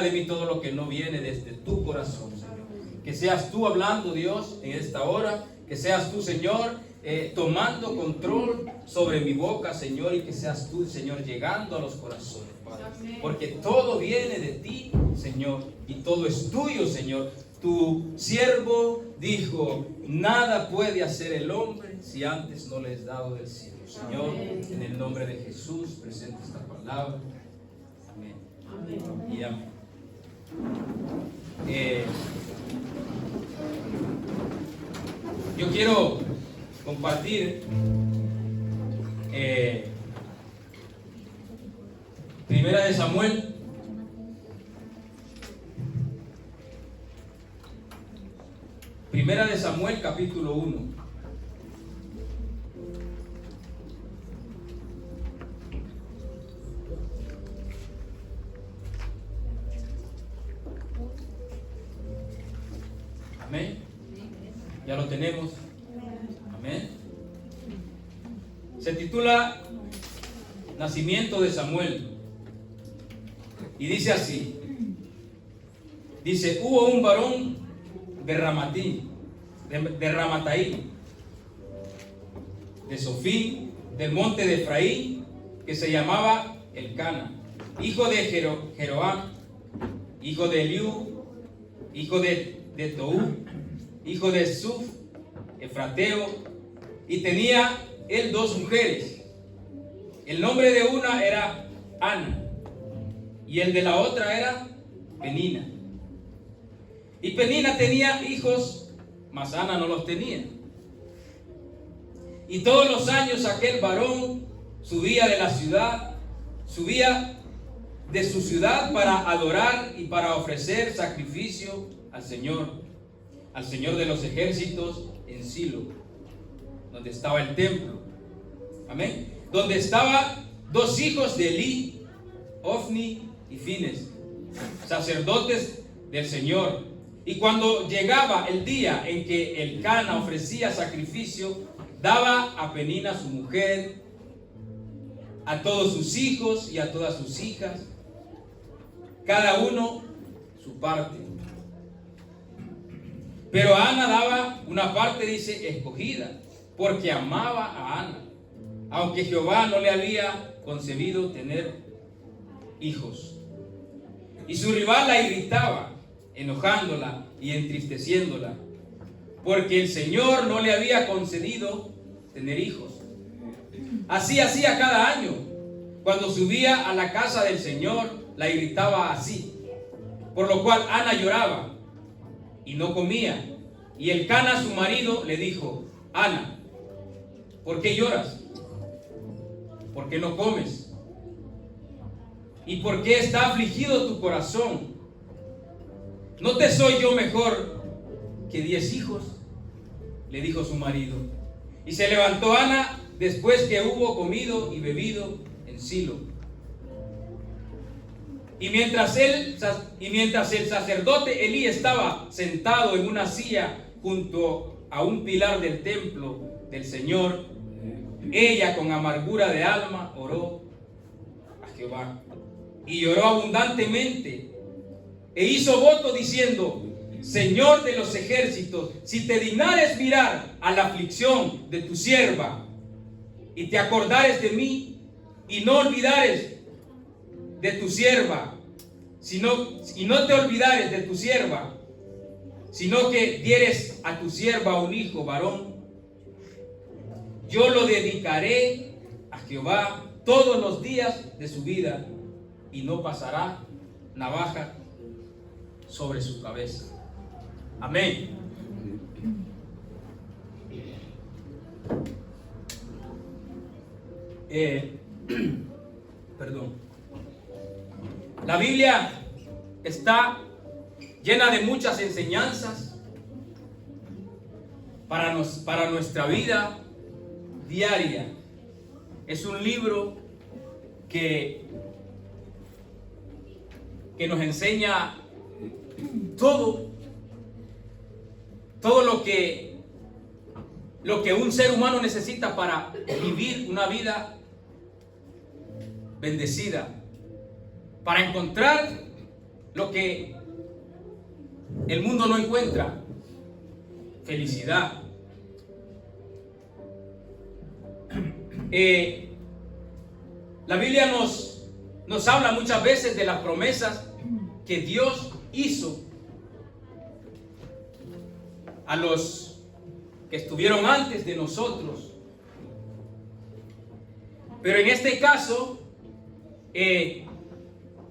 de mí todo lo que no viene desde tu corazón, Señor. Que seas tú hablando, Dios, en esta hora. Que seas tú, Señor, tomando control sobre mi boca, Señor. Y que seas tú, Señor, llegando a los corazones, Padre. Porque todo viene de ti, Señor. Y todo es tuyo, Señor. Tu siervo dijo: nada puede hacer el hombre si antes no le es dado del cielo. Señor, en el nombre de Jesús, presento esta palabra. Amén. Amén. Y amén. Yo quiero compartir Primera de Samuel, Primera de Samuel, capítulo 1. Amén. Ya lo tenemos. Amén. Se titula Nacimiento de Samuel. Y dice así. Dice: hubo un varón de Ramataí, de Sofí, del monte de Efraín, que se llamaba Elcana, hijo de Jeroam, hijo de Eliú, hijo de Toú, hijo de Suf, efrateo, y tenía él 2 mujeres. El nombre de una era Ana, y el de la otra era Penina. Y Penina tenía hijos, mas Ana no los tenía. Y todos los años aquel varón subía de su ciudad para adorar y para ofrecer sacrificio al Señor de los ejércitos, en Silo, donde estaba el templo. Amén. Donde estaban 2 hijos de Elí, Ofni y Fines, sacerdotes del Señor. Y cuando llegaba el día en que Elcana ofrecía sacrificio, daba a Penina su mujer, a todos sus hijos y a todas sus hijas, cada uno su parte. Pero a Ana daba una parte, dice, escogida, porque amaba a Ana, aunque Jehová no le había concebido tener hijos. Y su rival la irritaba, enojándola y entristeciéndola, porque el Señor no le había concedido tener hijos. Así hacía cada año. Cuando subía a la casa del Señor, la irritaba así, por lo cual Ana lloraba y no comía. Y Elcana, su marido, le dijo: Ana, ¿por qué lloras? ¿Por qué no comes? ¿Y por qué está afligido tu corazón? ¿No te soy yo mejor que 10 hijos? Le dijo su marido. Y se levantó Ana después que hubo comido y bebido en Silo. Y mientras el sacerdote Elí estaba sentado en una silla junto a un pilar del templo del Señor, ella con amargura de alma oró a Jehová y lloró abundantemente e hizo voto diciendo: Señor de los ejércitos, si te dignares mirar a la aflicción de tu sierva y te acordares de mí y no olvidares de tu sierva, y no te olvidares de tu sierva, sino que dieres a tu sierva un hijo varón, yo lo dedicaré a Jehová todos los días de su vida y no pasará navaja sobre su cabeza. Amén. Perdón. La Biblia está llena de muchas enseñanzas para nuestra vida diaria. Es un libro que nos enseña todo lo que un ser humano necesita para vivir una vida bendecida, para encontrar lo que el mundo no encuentra: felicidad. La Biblia nos habla muchas veces de las promesas que Dios hizo a los que estuvieron antes de nosotros. Pero en este caso,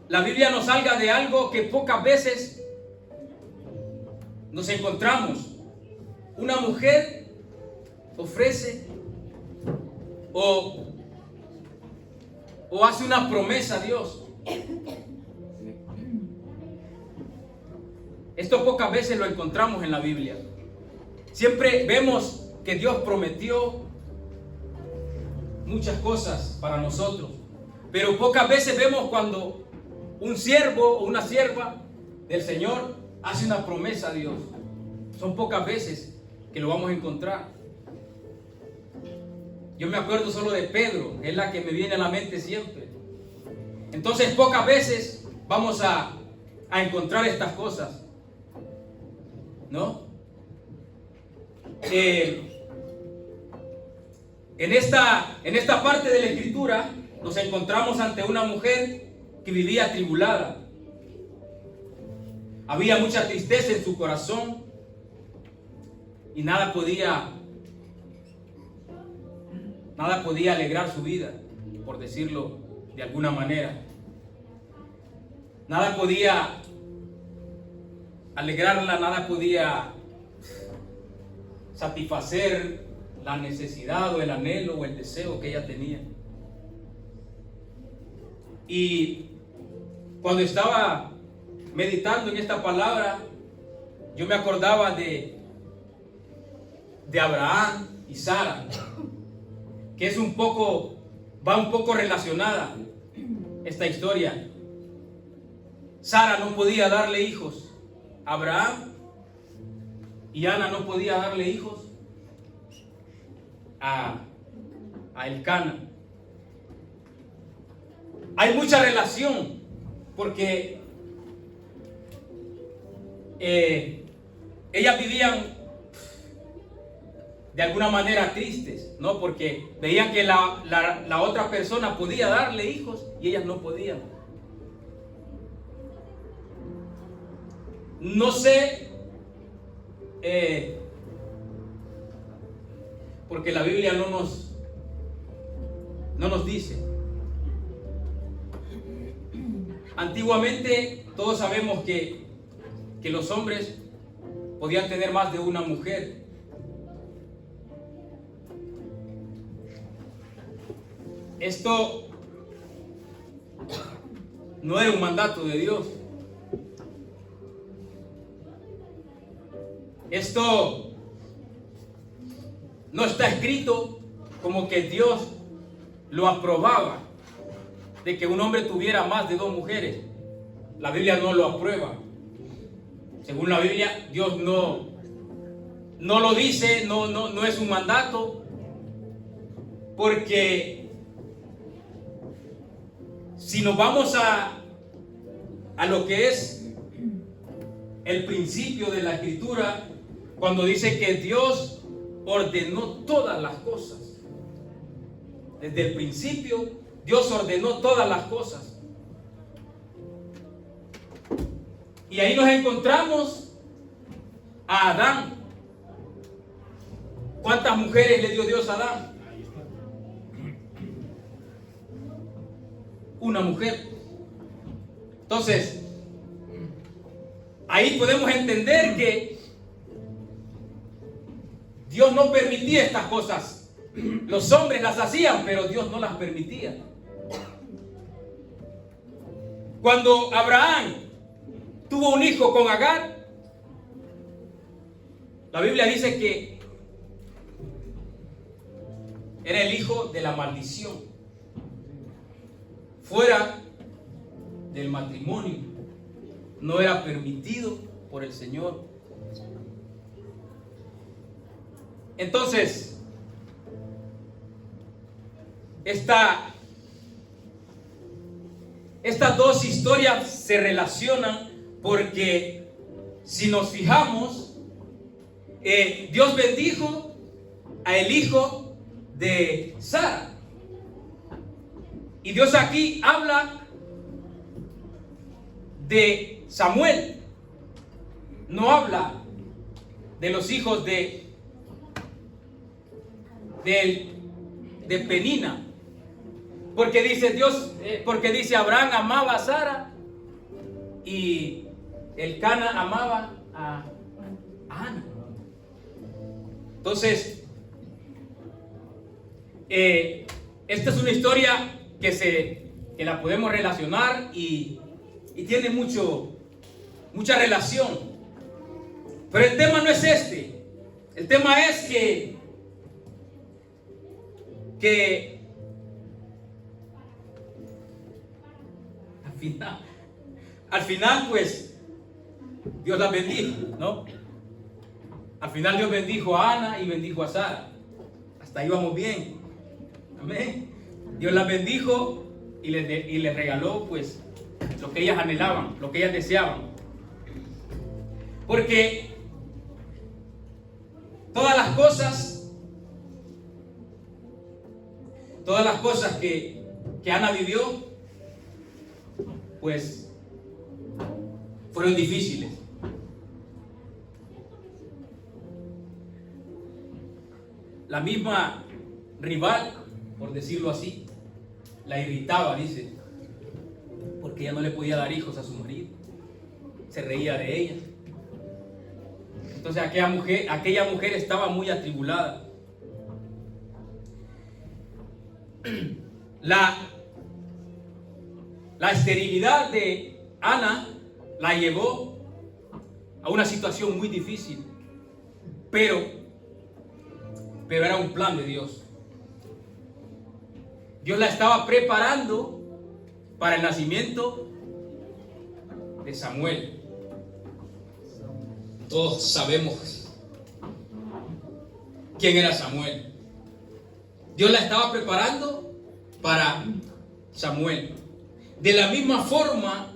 la Biblia nos habla de algo que pocas veces nos encontramos. Una mujer ofrece o hace una promesa a Dios. Esto pocas veces lo encontramos en la Biblia. Siempre vemos que Dios prometió muchas cosas para nosotros, pero pocas veces vemos cuando un siervo o una sierva del Señor hace una promesa a Dios. Son pocas veces que lo vamos a encontrar. Yo me acuerdo solo de Pedro, es la que me viene a la mente siempre. Entonces pocas veces vamos a encontrar estas cosas, ¿no? En esta parte de la Escritura nos encontramos ante una mujer que vivía atribulada. Había mucha tristeza en su corazón y nada podía alegrar su vida, por decirlo de alguna manera. Nada podía alegrarla, nada podía satisfacer la necesidad o el anhelo o el deseo que ella tenía. Y cuando estaba meditando en esta palabra, yo me acordaba de Abraham y Sara, que va un poco relacionada esta historia. Sara no podía darle hijos a Abraham y Ana no podía darle hijos a Elcana. Hay mucha relación porque ellas vivían de alguna manera tristes, ¿no? Porque veían que la otra persona podía darle hijos y ellas no podían. No sé, porque la Biblia no nos dice. Antiguamente todos sabemos que los hombres podían tener más de una mujer. Esto no era un mandato de Dios. Esto no está escrito como que Dios lo aprobaba, de que un hombre tuviera más de 2 mujeres. La Biblia no lo aprueba. Según la Biblia, Dios no lo dice, no es un mandato, porque si nos vamos a lo que es el principio de la Escritura, cuando dice que Dios ordenó todas las cosas, desde el principio Dios ordenó todas las cosas. Y ahí nos encontramos a Adán. ¿Cuántas mujeres le dio Dios a Adán? Una mujer. Entonces, ahí podemos entender que Dios no permitía estas cosas. Los hombres las hacían, pero Dios no las permitía. Cuando Abraham tuvo un hijo con Agar, la Biblia dice que era el hijo de la maldición. Fuera del matrimonio, no era permitido por el Señor. Entonces, estas dos historias se relacionan Porque si nos fijamos, Dios bendijo a el hijo de Sara. Y Dios aquí habla de Samuel. No habla de los hijos de Penina. Porque dice Dios, porque dice Abraham amaba a Sara y Elcana amaba a Ana. Entonces, esta es una historia que la podemos relacionar y tiene mucha relación. Pero el tema no es este. El tema es que al final pues Dios la bendijo, ¿no? Al final Dios bendijo a Ana y bendijo a Sara. Hasta ahí vamos bien. Amén. Dios las bendijo y les regaló pues lo que ellas anhelaban, lo que ellas deseaban. Porque todas las cosas que Ana vivió, pues fueron difíciles. La misma rival, por decirlo así, la irritaba, dice, porque ella no le podía dar hijos a su marido. Se reía de ella. Entonces aquella mujer estaba muy atribulada. La esterilidad de Ana la llevó a una situación muy difícil, pero era un plan de Dios. Dios la estaba preparando para el nacimiento de Samuel. Todos sabemos quién era Samuel. Dios la estaba preparando para Samuel. De la misma forma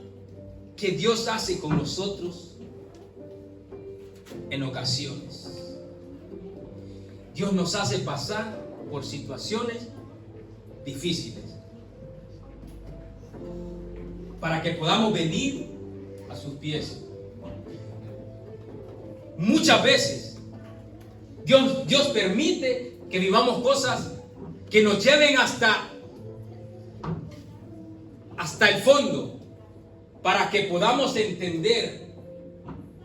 que Dios hace con nosotros en ocasiones. Dios nos hace pasar por situaciones difíciles para que podamos venir a sus pies. Muchas veces Dios permite que vivamos cosas que nos lleven hasta el fondo, para que podamos entender,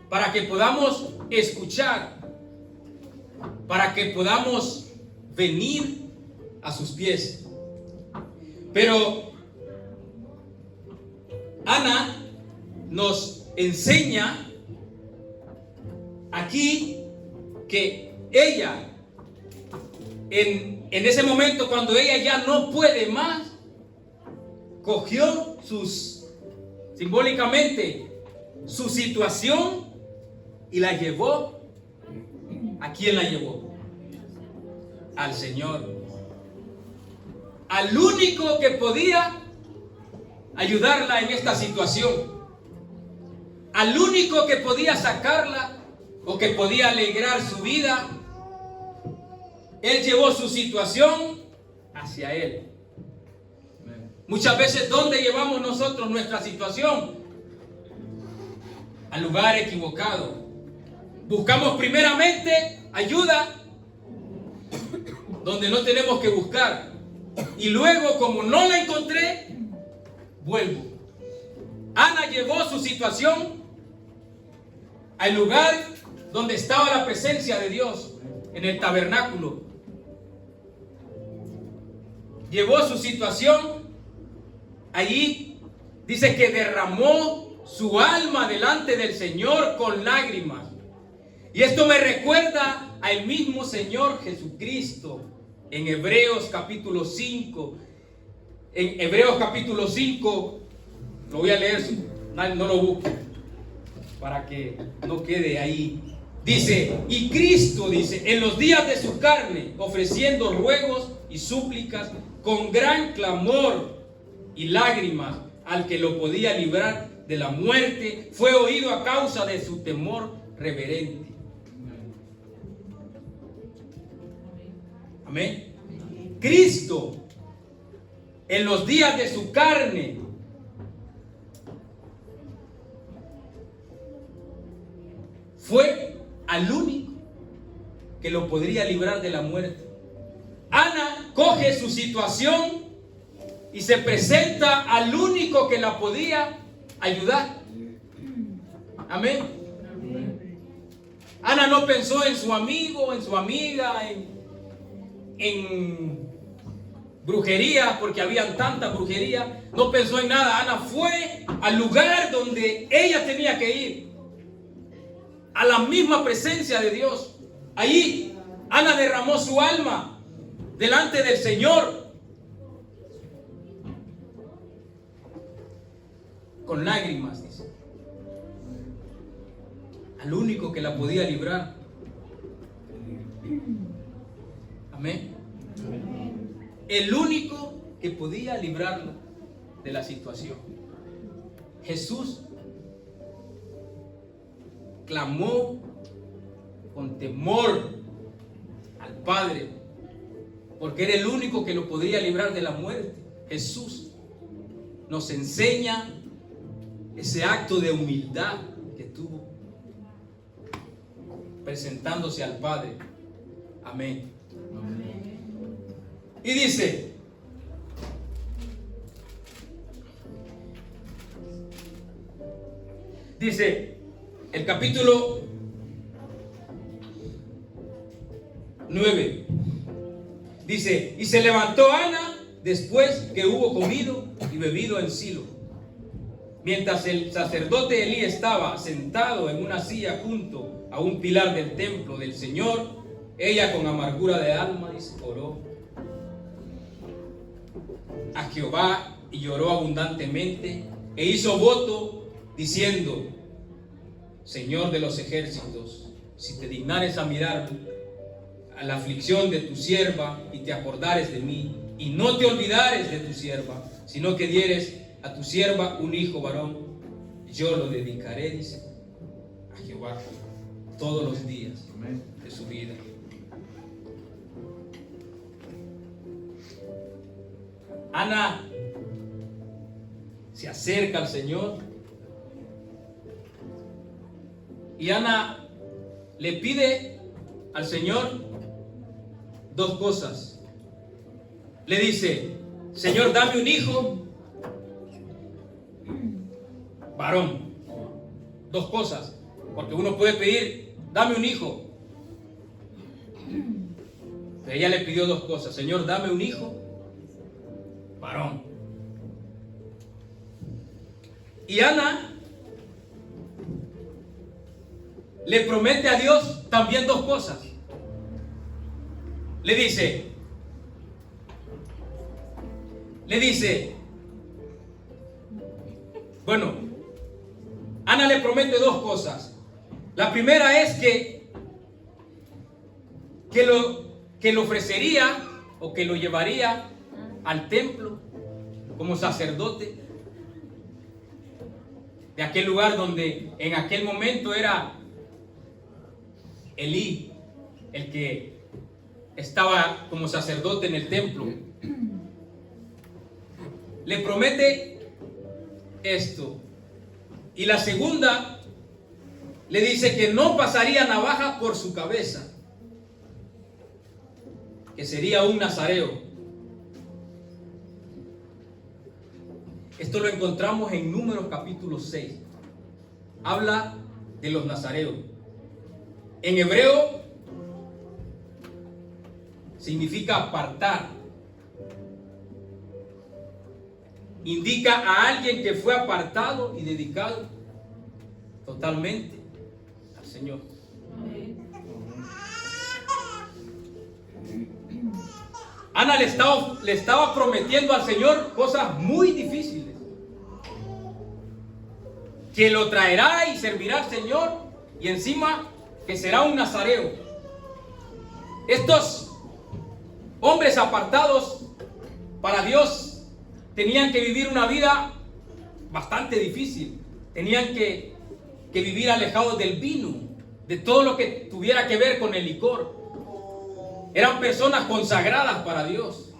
para que podamos escuchar, para que podamos venir a sus pies. Pero Ana nos enseña aquí que ella, en ese momento cuando ella ya no puede más, cogió simbólicamente su situación y la llevó. ¿A quién la llevó? Al Señor. Al único que podía ayudarla en esta situación. Al único que podía sacarla o que podía alegrar su vida. Él llevó su situación hacia Él. Muchas veces, ¿dónde llevamos nosotros nuestra situación? Al lugar equivocado. Buscamos primeramente ayuda donde no tenemos que buscar. Y luego, como no la encontré, vuelvo. Ana llevó su situación al lugar donde estaba la presencia de Dios, en el tabernáculo. Llevó su situación allí. Dice que derramó su alma delante del Señor con lágrimas. Y esto me recuerda al mismo Señor Jesucristo en Hebreos capítulo 5. En Hebreos capítulo 5, lo voy a leer, no lo busque, para que no quede ahí. Dice, y Cristo, dice, en los días de su carne, ofreciendo ruegos y súplicas con gran clamor y lágrimas al que lo podía librar de la muerte, fue oído a causa de su temor reverente. Amén. Cristo, en los días de su carne, fue al único que lo podría librar de la muerte. Ana coge su situación y se presenta al único que la podía ayudar. Amén. Ana no pensó en su amigo, en su amiga, en brujería, porque había tanta brujería. No pensó en nada. Ana fue al lugar donde ella tenía que ir, a la misma presencia de Dios. Allí Ana derramó su alma delante del Señor con lágrimas, dice, al único que la podía librar. Amén. El único que podía librarla de la situación. Jesús clamó con temor al Padre, porque era el único que lo podría librar de la muerte. Jesús nos enseña ese acto de humildad que tuvo, presentándose al Padre. Amén. Y dice, el capítulo 9, dice, y se levantó Ana después que hubo comido y bebido en Silo. Mientras el sacerdote Elí estaba sentado en una silla junto a un pilar del templo del Señor, ella con amargura de alma, dice, oró a Jehová y lloró abundantemente e hizo voto diciendo, Señor de los ejércitos, si te dignares a mirar a la aflicción de tu sierva y te acordares de mí y no te olvidares de tu sierva, sino que dieres a tu sierva un hijo varón, yo lo dedicaré, dice, a Jehová todos los días de su vida. Ana se acerca al Señor y Ana le pide al Señor dos cosas. Le dice, Señor, dame un hijo varón. Dos cosas, porque uno puede pedir, dame un hijo, pero ella le pidió dos cosas. Señor, dame un hijo varón. Y Ana le promete a Dios también dos cosas. Le dice, bueno, Ana le promete dos cosas. La primera es que lo ofrecería o que lo llevaría al templo como sacerdote de aquel lugar donde en aquel momento era Elí el que estaba como sacerdote en el templo. Le promete esto. Y la segunda, le dice que no pasaría navaja por su cabeza, que sería un nazareo. Esto lo encontramos en Números capítulo 6. Habla de los nazareos. En hebreo significa apartar. Indica a alguien que fue apartado y dedicado totalmente al Señor. Ana le estaba prometiendo al Señor cosas muy difíciles, que lo traerá y servirá al Señor, y encima que será un nazareo. Estos hombres apartados para Dios tenían que vivir una vida bastante difícil, tenían que vivir alejados del vino, de todo lo que tuviera que ver con el licor. Eran personas consagradas para Dios.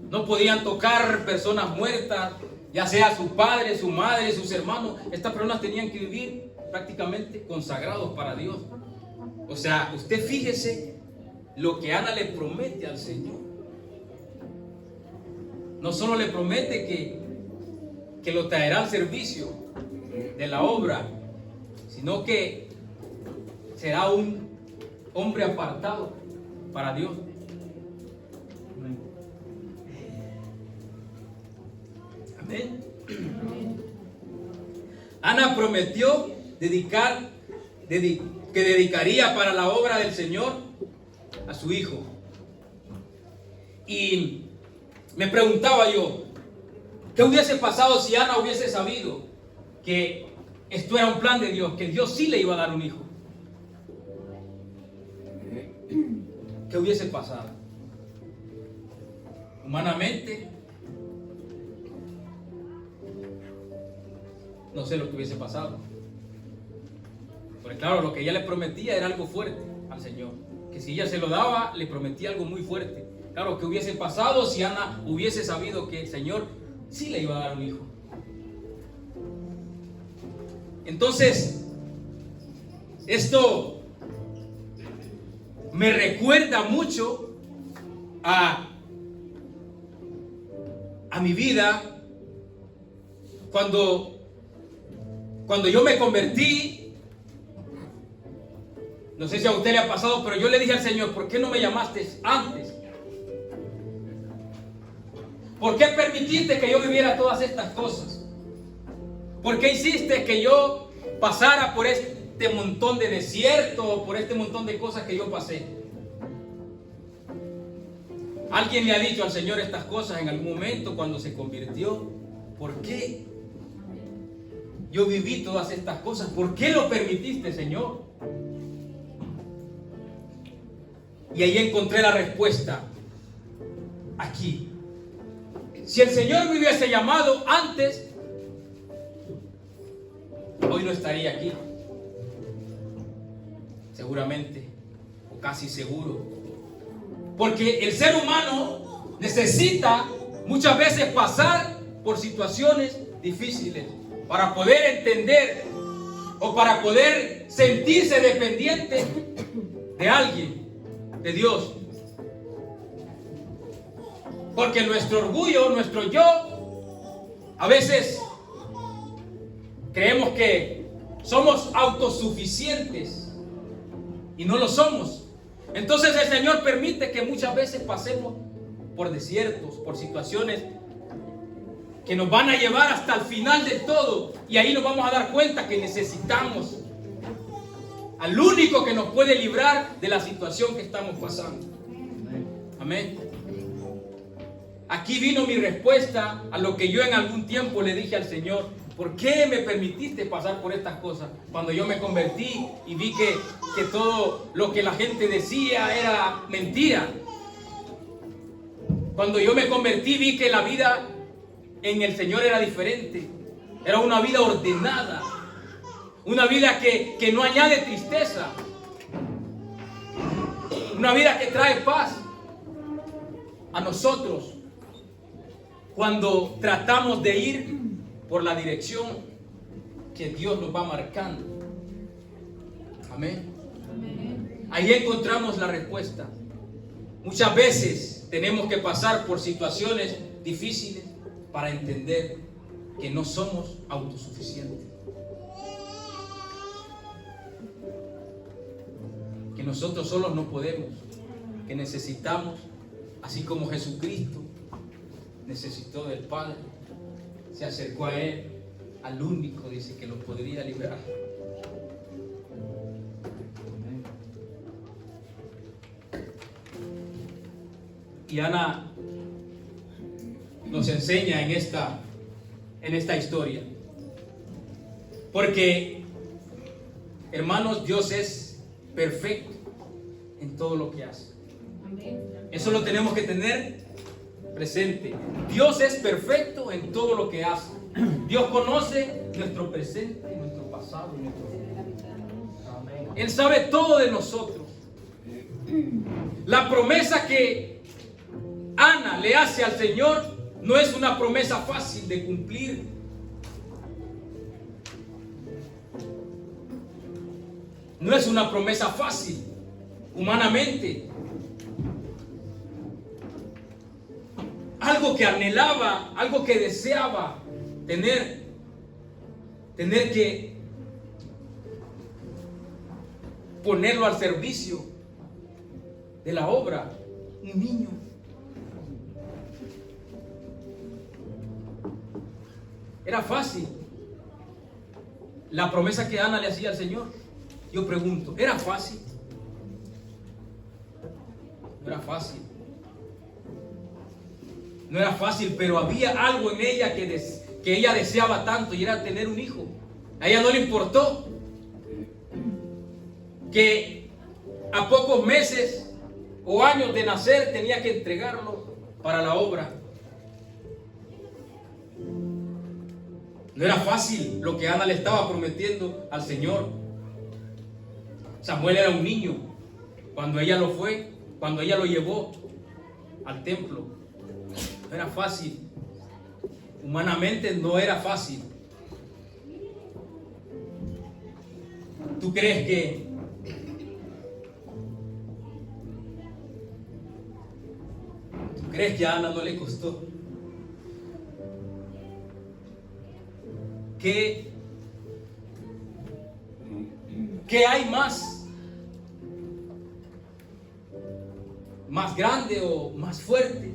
No podían tocar personas muertas, ya sea su padre, su madre, sus hermanos. Estas personas tenían que vivir prácticamente consagrados para Dios. O sea, usted fíjese lo que Ana le promete al Señor. No solo le promete que lo traerá al servicio de la obra, sino que será un hombre apartado para Dios. Amén. Ana prometió que dedicaría para la obra del Señor a su hijo. Y me preguntaba yo, ¿qué hubiese pasado si Ana hubiese sabido que esto era un plan de Dios, que Dios sí le iba a dar un hijo? ¿Qué hubiese pasado? Humanamente, no sé lo que hubiese pasado. Porque claro, lo que ella le prometía era algo fuerte al Señor. Que si ella se lo daba, le prometía algo muy fuerte. Claro, ¿qué hubiese pasado si Ana hubiese sabido que el Señor sí le iba a dar un hijo? Entonces, esto me recuerda mucho a mi vida cuando yo me convertí. No sé si a usted le ha pasado, pero yo le dije al Señor, ¿por qué no me llamaste antes? ¿Por qué permitiste que yo viviera todas estas cosas? ¿Por qué hiciste que yo pasara por este montón de desierto, por este montón de cosas que yo pasé? ¿Alguien le ha dicho al Señor estas cosas en algún momento cuando se convirtió? ¿Por qué yo viví todas estas cosas? ¿Por qué lo permitiste, Señor? Y ahí encontré la respuesta aquí. Si el Señor me hubiese llamado antes, hoy no estaría aquí. Seguramente, o casi seguro. Porque el ser humano necesita muchas veces pasar por situaciones difíciles para poder entender o para poder sentirse dependiente de alguien, de Dios. Porque nuestro orgullo, nuestro yo, a veces creemos que somos autosuficientes y no lo somos. Entonces el Señor permite que muchas veces pasemos por desiertos, por situaciones que nos van a llevar hasta el final del todo. Y ahí nos vamos a dar cuenta que necesitamos al único que nos puede librar de la situación que estamos pasando. Amén. Aquí vino mi respuesta a lo que yo en algún tiempo le dije al Señor. ¿Por qué me permitiste pasar por estas cosas? Cuando yo me convertí y vi que todo lo que la gente decía era mentira. Cuando yo me convertí vi que la vida en el Señor era diferente. Era una vida ordenada. Una vida que no añade tristeza. Una vida que trae paz a nosotros cuando tratamos de ir por la dirección que Dios nos va marcando. Amén. Ahí encontramos la respuesta. Muchas veces tenemos que pasar por situaciones difíciles para entender que no somos autosuficientes. Que nosotros solos no podemos. Que necesitamos, así como Jesucristo necesitó del Padre, se acercó a Él, al único, dice, que lo podría librar. Y Ana nos enseña en esta historia. Porque, hermanos, Dios es perfecto en todo lo que hace. Eso lo tenemos que tener presente. Dios es perfecto en todo lo que hace. Dios conoce nuestro presente, nuestro pasado y nuestro futuro. Él sabe todo de nosotros. La promesa que Ana le hace al Señor no es una promesa fácil de cumplir. No es una promesa fácil, humanamente. Algo que anhelaba, algo que deseaba tener que ponerlo al servicio de la obra, un niño. Era fácil. La promesa que Ana le hacía al Señor, yo pregunto, ¿era fácil? No era fácil. No era fácil, pero había algo en ella que ella deseaba tanto, y era tener un hijo. A ella no le importó que a pocos meses o años de nacer tenía que entregarlo para la obra. No era fácil lo que Ana le estaba prometiendo al Señor. Samuel era un niño cuando ella lo llevó al templo. No era fácil. Humanamente no era fácil. ¿Tú crees que a Ana no le costó? ¿Qué hay más grande o más fuerte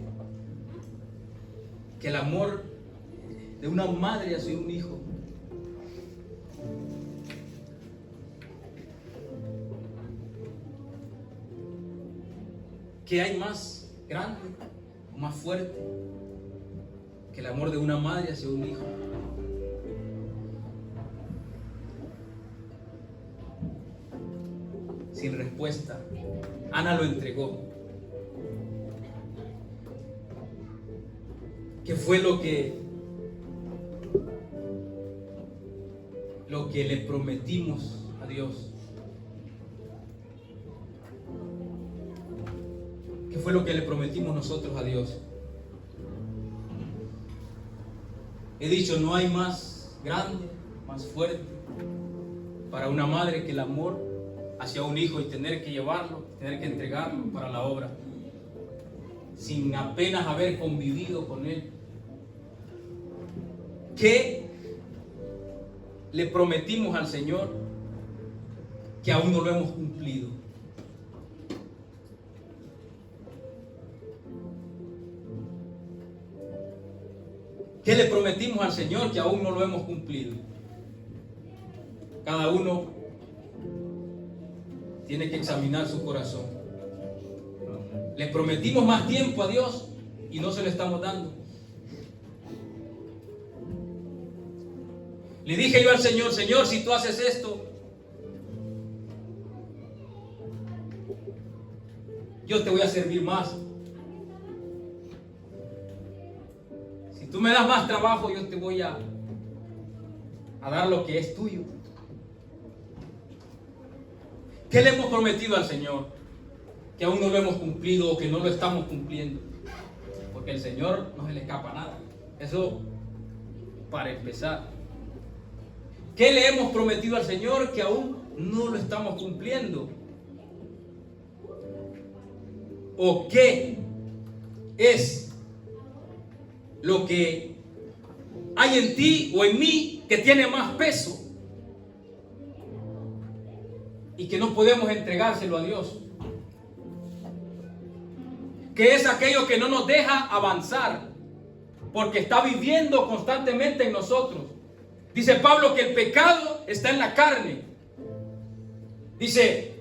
que el amor de una madre hacia un hijo? ¿Qué hay más grande o más fuerte que el amor de una madre hacia un hijo? Sin respuesta, Ana lo entregó. ¿Qué fue lo que le prometimos a Dios? ¿Qué fue lo que le prometimos nosotros a Dios? He dicho, no hay más grande, más fuerte para una madre que el amor hacia un hijo y tener que llevarlo, tener que entregarlo para la obra, sin apenas haber convivido con él. ¿Qué le prometimos al Señor que aún no lo hemos cumplido? ¿Qué le prometimos al Señor que aún no lo hemos cumplido? Cada uno tiene que examinar su corazón. Le prometimos más tiempo a Dios y no se lo estamos dando. Le dije yo al Señor, Señor, si tú haces esto, yo te voy a servir más. Si tú me das más trabajo, yo te voy a dar lo que es tuyo. ¿Qué le hemos prometido al Señor que aún no lo hemos cumplido o que no lo estamos cumpliendo? Porque al Señor no se le escapa nada. Eso para empezar. ¿Qué le hemos prometido al Señor que aún no lo estamos cumpliendo? ¿O qué es lo que hay en ti o en mí que tiene más peso y que no podemos entregárselo a Dios? ¿Qué es aquello que no nos deja avanzar porque está viviendo constantemente en nosotros? Dice Pablo que el pecado está en la carne. Dice,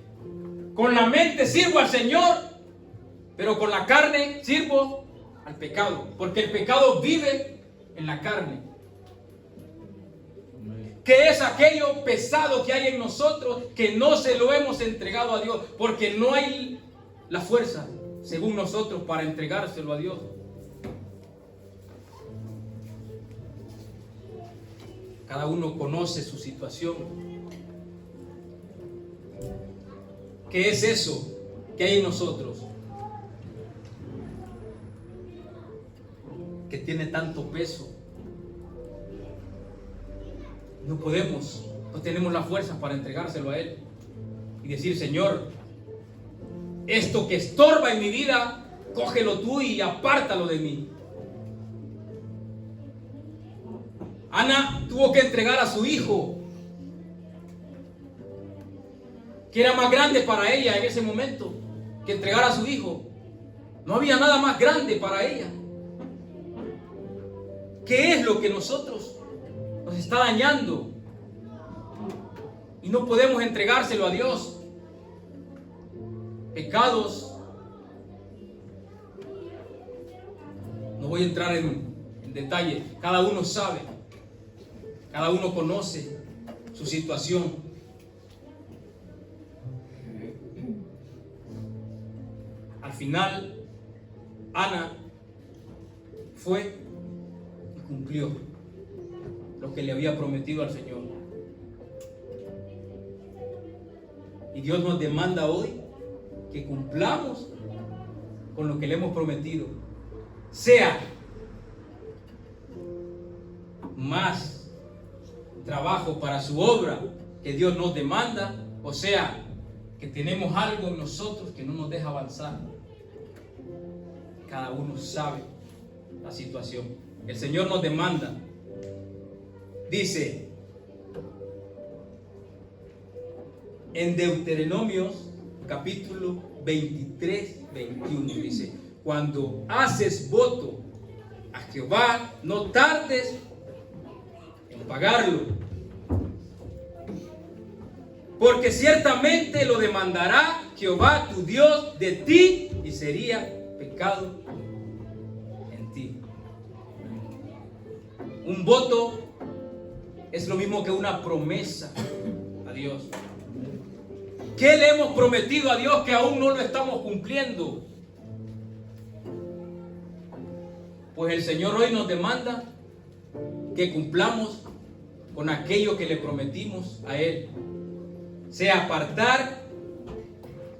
con la mente sirvo al Señor, pero con la carne sirvo al pecado, porque el pecado vive en la carne. ¿Qué es aquello pesado que hay en nosotros que no se lo hemos entregado a Dios? Porque no hay la fuerza, según nosotros, para entregárselo a Dios. Cada uno conoce su situación. ¿Qué es eso que hay en nosotros que tiene tanto peso? No tenemos la fuerza para entregárselo a Él y decir: Señor, esto que estorba en mi vida, cógelo tú y apártalo de mí. Ana tuvo que entregar a su hijo, que era más grande para ella en ese momento, que entregar a su hijo. No había nada más grande para ella. ¿Qué es lo que nos está dañando? Y no podemos entregárselo a Dios. Pecados. No voy a entrar en detalle. Cada uno sabe. Cada uno conoce su situación. Al final, Ana fue y cumplió lo que le había prometido al Señor. Y Dios nos demanda hoy que cumplamos con lo que le hemos prometido. Sea más trabajo para su obra que Dios nos demanda, o sea, que tenemos algo en nosotros que no nos deja avanzar. Cada uno sabe la situación. El Señor nos demanda. Dice en Deuteronomios capítulo 23, 21, dice: cuando haces voto a Jehová, no tardes en pagarlo, porque ciertamente lo demandará Jehová tu Dios de ti y sería pecado en ti. Un voto es lo mismo que una promesa a Dios. ¿Qué le hemos prometido a Dios que aún no lo estamos cumpliendo? Pues el Señor hoy nos demanda que cumplamos con aquello que le prometimos a Él. Sea apartar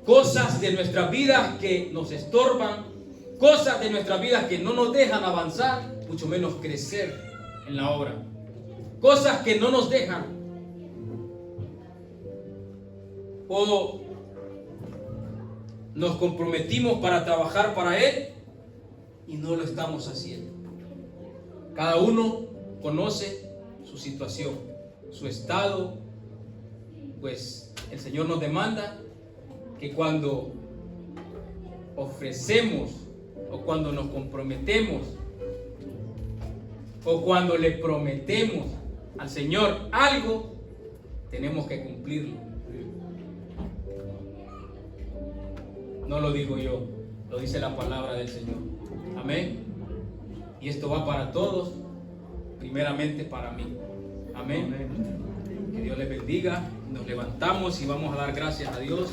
cosas de nuestras vidas que nos estorban, cosas de nuestras vidas que no nos dejan avanzar, mucho menos crecer en la obra. Cosas que no nos dejan. O nos comprometimos para trabajar para Él y no lo estamos haciendo. Cada uno conoce su situación, su estado. Pues el Señor nos demanda que cuando ofrecemos o cuando nos comprometemos o cuando le prometemos al Señor algo, tenemos que cumplirlo. No lo digo yo, lo dice la palabra del Señor. Amén. Y esto va para todos, primeramente para mí. Amén. Que Dios les bendiga. Nos levantamos y vamos a dar gracias a Dios.